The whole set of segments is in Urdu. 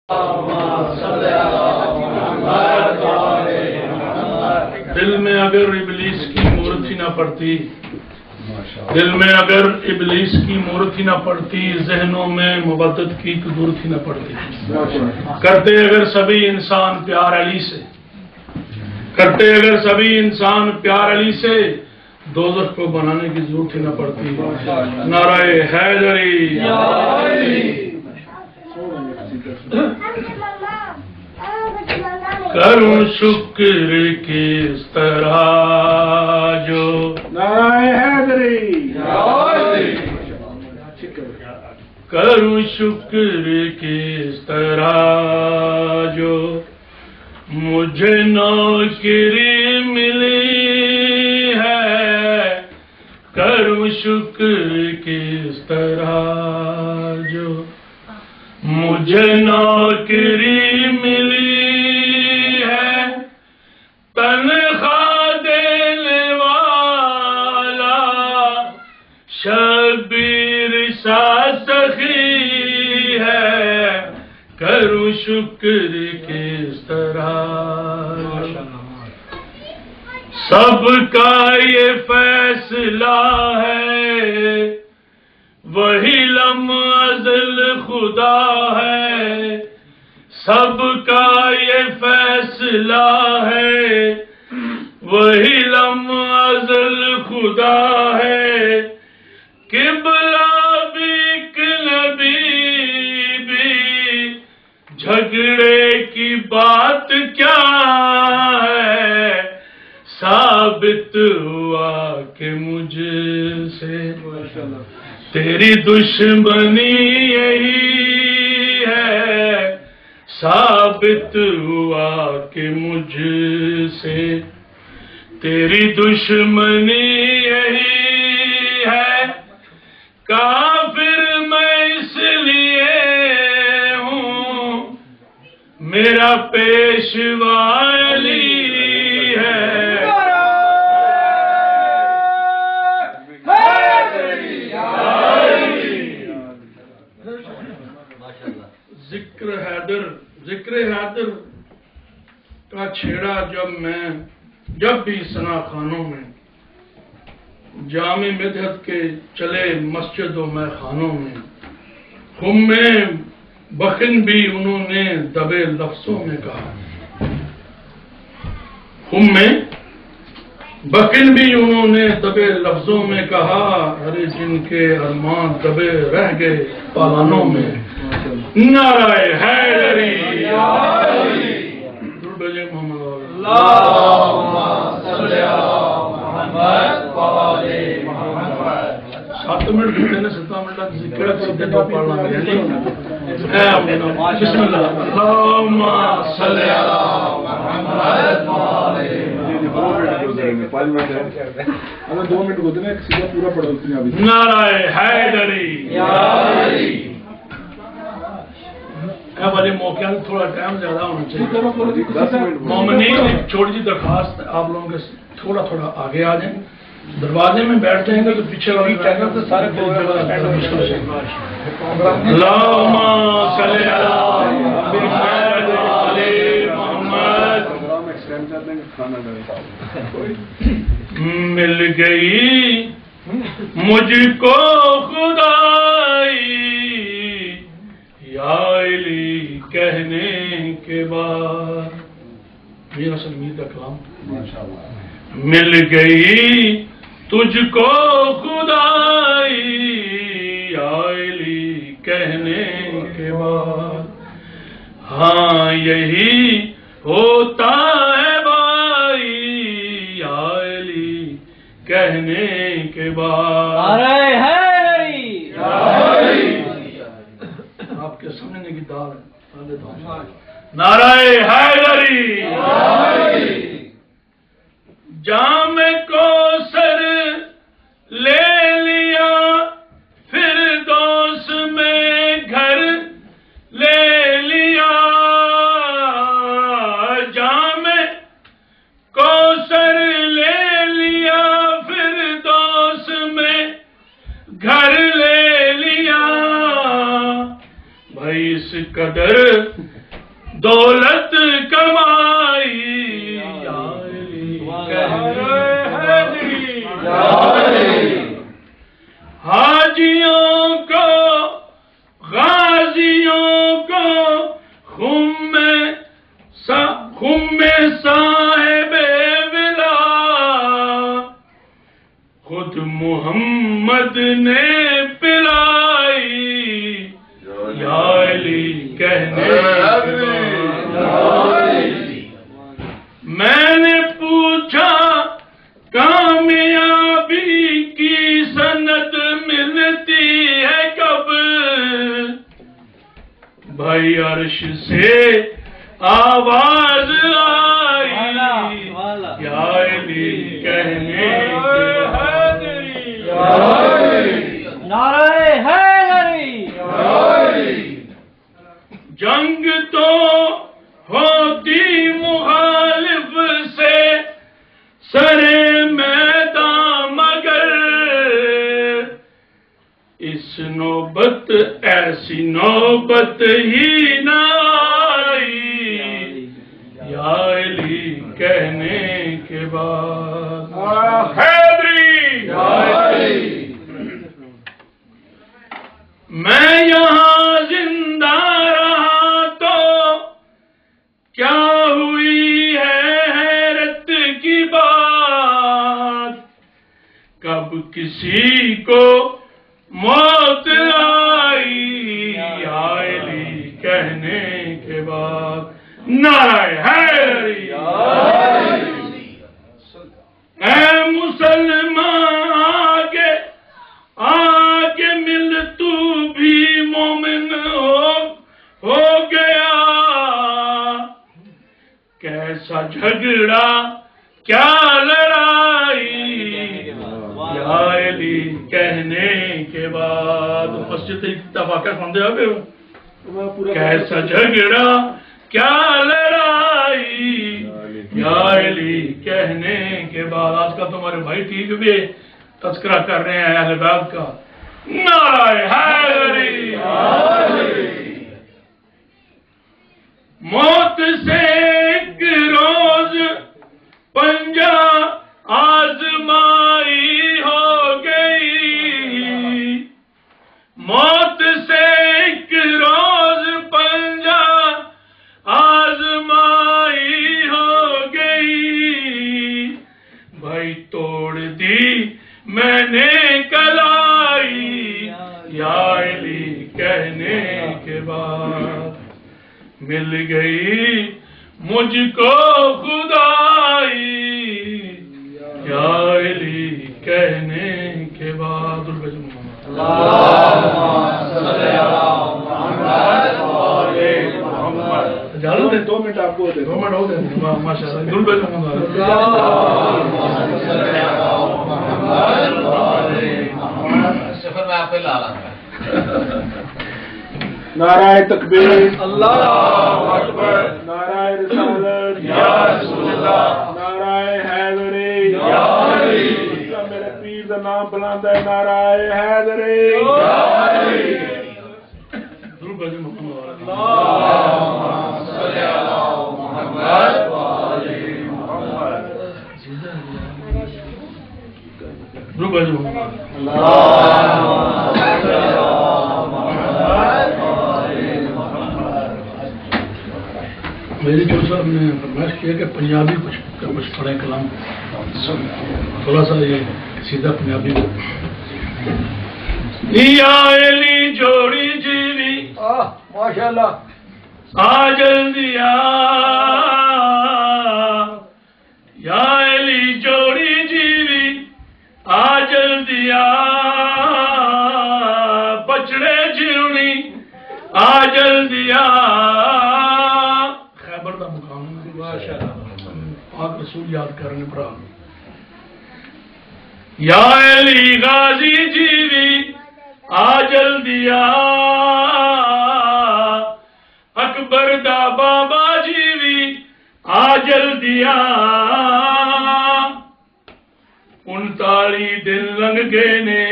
دل میں اگر ابلیس کی مورت ہی نہ پڑتی، دل میں اگر ابلیس کی مورت ہی نہ پڑتی، ذہنوں میں مبدت کی قدرت ہی نہ پڑتی۔ کرتے اگر سبھی انسان پیار علی سے، کرتے اگر سبھی انسان پیار علی سے، دوزخ کو بنانے کی ضرورت ہی نہ پڑتی۔ نعرہ حیدری، کروں شکر کس طرح جو نعرہ حیدری، کروں شکر کس طرح جو مجھے نوکری ملی ہے، کروں شکر کس طرح جو مجھے نوکری ملی ہے، تنخواہ دینے والا شبیر سا سخی ہے، کروں شکر کس طرح۔ سب کا یہ فیصلہ ہے، وہی لم ازل خدا ہے، سب کا یہ فیصلہ ہے، وہی لم ازل خدا ہے، قبلہ بھی نبی بھی، جھگڑے کی بات کیا ہے، ثابت ہوا کہ مجھ سے تیری دشمنی یہی ہے، ثابت ہوا کہ مجھ سے تیری دشمنی یہی ہے، کافر میں اس لیے ہوں، میرا پیشوا علی ہے۔ ذکر حیدر کا چھیڑا جب بھی ثنا خانوں میں، جامع مدحت کے چلے مسجد و میخانوں میں، خم میں بخن بھی انہوں نے دبے لفظوں میں کہا، خم میں بخن بھی انہوں نے دبے لفظوں میں کہا، ارے جن کے ارمان دبے رہ گئے پالانوں میں، نعرہ حیدری، محمد اللہم صلی علی محمد وآلِ محمد۔ 7 منٹ دیتے ہیں، 7 منٹ ذکر سیدھے دو پڑھنا ہے۔ بسم اللہ، اللہم صلی علی محمد وآلِ محمد۔ 2 منٹ ہوتے ہیں، سیدھا پورا پڑھو۔ نعرہ حیدری، والے موقع میں تھوڑا ٹائم زیادہ ہونا چاہیے۔ مومنین چھوٹی سی درخواست، آپ لوگوں کے تھوڑا آگے آ جائیں، دروازے میں بیٹھ جائیں گے تو پیچھے والی ٹائم سے سارے اللہم صلی علی محمد۔ مل گئی مجھ کو خدائی یا علی کہنے کے بعد، میر حسن میر کا کلام، مل گئی تجھ کو خدائی یا علی کہنے کے بعد، ہاں یہی ہوتا ہے بھائی یا علی کہنے کے بعد۔ آپ کے سمجھنے کی دار ہے۔ نعرہ حیدری، جام کوثر لے لیا فردوس میں گھر لے لیا، جام کوثر لے لیا فردوس میں گھر لے لیا، بھائی اس قدر دولت کمائی یا علی حاجیوں کو غازیوں کو خم صاحب ولا خود محمد نے پلائی یا علی کہنے میں نے پوچھا کامیابی کی سند ملتی ہے کب بھائی عرش سے آواز آئی یا علی کہنے نعرہ حیدری جنگ تو ہوتی مخالف سے سرے میدان مگر اس نوبت ایسی نوبت ہی نہ آئی یا علی کہنے کے بعد حیدری میں یہاں زندہ رہا تو کیا ہوئی ہے حیرت کی بات کب کسی کو موت آئی یا علی کہنے کے بعد نعرہ حیدری اے مسلمان آگے مل تو بھی مومن ہو گیا کیسا جھگڑا کیا لڑائی یا علی کہنے کے بعد مسجد اتفاق سمجھے اب کیسا جھگڑا کیا لڑائی یا علی کہنے کے بعد آج کا تمہارے بھائی ٹھیک بھی تذکرہ کر رہے ہیں اہل بیت کا نعرہ حیدری موت سے ایک روز پنجہ آزمائی ہو گئی موت سے ایک روز پنجہ آزمائی ہو گئی بھائی توڑ دی میں نے کلائی یا علی کہنے کے بعد مل گئی مجھ کو خدائی یا علی کہنے کے بعد دو منٹ آپ کو ہوتے 2 منٹ ہو گئے ماشاء اللہ دل بیل صفر میں آپ پہ لا رہا ہوں نعرہ تکبیر اللہ اکبر نعرہ رسالت یا رسول اللہ نعرہ حیدری یا علی میرے پیر کا نام بلاندا ہے نعرہ حیدری یا علی دل بیل محمد میری جو صاحب نے فرمائش کیا کہ پنجابی کچھ پڑھے کلام تھوڑا سا یہ سیدھا پنجابی یا علی جوڑی جیوی ماشاء اللہ آ جلدی یا علی جوڑی جیوی آ جلدی بچڑے جیونی آ جلدی خیبر دا مقام پاک رسول یاد کرنے پر یا علی غازی جیوی آ جلدی اکبر دا بابا جیوی آ جلدی 39 دن لنگ گئے نے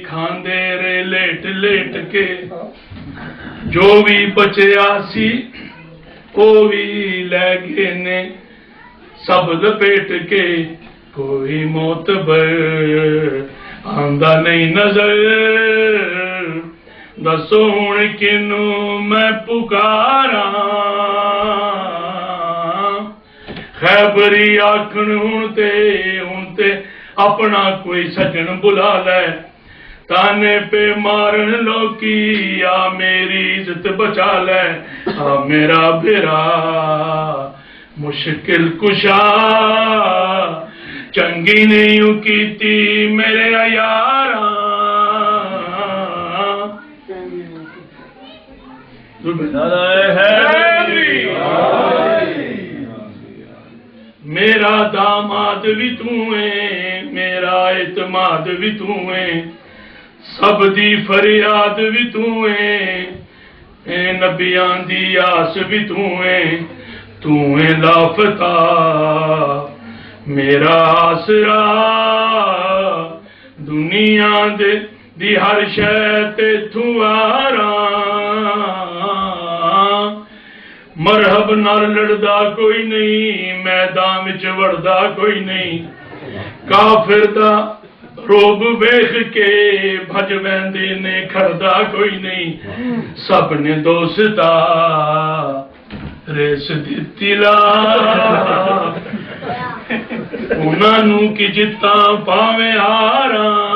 کھاندے رے لیٹ لیٹ کے جو بھی بچیا سی وہ بھی لے گئے نے سب لپیٹ کے کوئی معتبر آندا نہیں نظر دسو ہن کنوں میں پکاراں خیبری آکھن ہن تے اپنا کوئی سجن بلا لے تانے پہ مارن لوکی آ میری عزت بچا لے آ میرا بھیرا مشکل کشا چنگی نہیں کیتی میرے یاراں میرا داماد بھی تو ہے میرا اعتماد بھی تو ہے سب دی فریاد بھی تو ہے اے نبیاں دی آس بھی تو ہے لافتہ میرا آسرا دنیا دی ہر شے تے تو آراں مرحب نال لڑدا کوئی نہیں میدان وچ وڑدا کوئی نہیں کافر دا روب ویکھ کے بھج ویندے نے کھڑدا کوئی نہیں سب نے دوستا ریس دتی لا انہاں نوں کی جتاں پاویں ہاراں